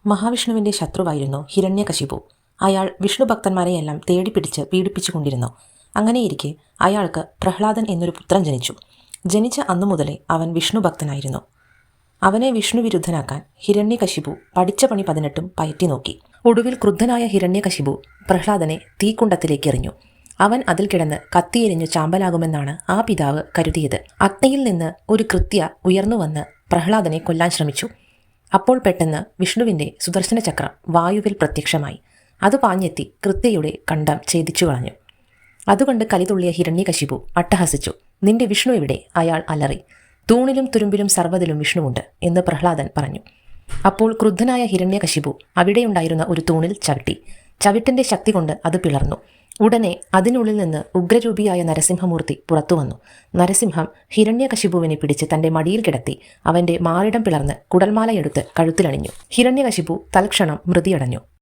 മഹാവിഷ്ണുവിന്റെ ശത്രുവായിരുന്നു ഹിരണ്യകശിപു. അയാൾ വിഷ്ണു ഭക്തന്മാരെയെല്ലാം തേടിപ്പിടിച്ച് പീഡിപ്പിച്ചുകൊണ്ടിരുന്നു. അങ്ങനെയിരിക്കെ അയാൾക്ക് പ്രഹ്ലാദൻ എന്നൊരു പുത്രൻ ജനിച്ചു. ജനിച്ച അന്നു മുതലേ അവൻ വിഷ്ണു ഭക്തനായിരുന്നു. അവനെ വിഷ്ണു വിരുദ്ധനാക്കാൻ ഹിരണ്യകശിപു പഠിച്ച പണി 18 പയറ്റി നോക്കി. ഒടുവിൽ ക്രുദ്ധനായ ഹിരണ്യകശിപു പ്രഹ്ലാദനെ തീക്കുണ്ടത്തിലേക്ക് എറിഞ്ഞു. അവൻ അതിൽ കിടന്ന് കത്തിയെരിഞ്ഞു ചാമ്പലാകുമെന്നാണ് ആ പിതാവ് കരുതിയത്. അഗ്നിയിൽ നിന്ന് ഒരു കൃത്യ ഉയർന്നു വന്ന് പ്രഹ്ലാദനെ കൊല്ലാൻ ശ്രമിച്ചു. അപ്പോൾ പെട്ടെന്ന് വിഷ്ണുവിന്റെ സുദർശന ചക്രം വായുവിൽ പ്രത്യക്ഷമായി. അത് പാഞ്ഞെത്തി കൃത്യയുടെ കണ്ഠം ഛേദിച്ചു കളഞ്ഞു. അതുകൊണ്ട് കലിതുള്ളിയ ഹിരണ്യകശിപു അട്ടഹസിച്ചു. നിന്റെ വിഷ്ണു എവിടെ? അയാൾ അലറി. തൂണിലും തുരുമ്പിലും സർവ്വതിലും വിഷ്ണുവുണ്ട് എന്ന് പ്രഹ്ലാദൻ പറഞ്ഞു. അപ്പോൾ ക്രുദ്ധനായ ഹിരണ്യകശിപു അവിടെയുണ്ടായിരുന്ന ഒരു തൂണിൽ ചവിട്ടി. ചവിട്ടിന്റെ ശക്തി കൊണ്ട് അത് പിളർന്നു. ഉടനെ അതിനുള്ളിൽ നിന്ന് ഉഗ്രരൂപിയായ നരസിംഹമൂർത്തി പുറത്തു വന്നു. നരസിംഹം ഹിരണ്യകശിപുവിനെ പിടിച്ച് തന്റെ മടിയിൽ കിടത്തി അവന്റെ മാറിടം പിളർന്ന് കുടൽമാലയെടുത്ത് കഴുത്തിലണിഞ്ഞു. ഹിരണ്യകശിപു തൽക്ഷണം മൃതിയടഞ്ഞു.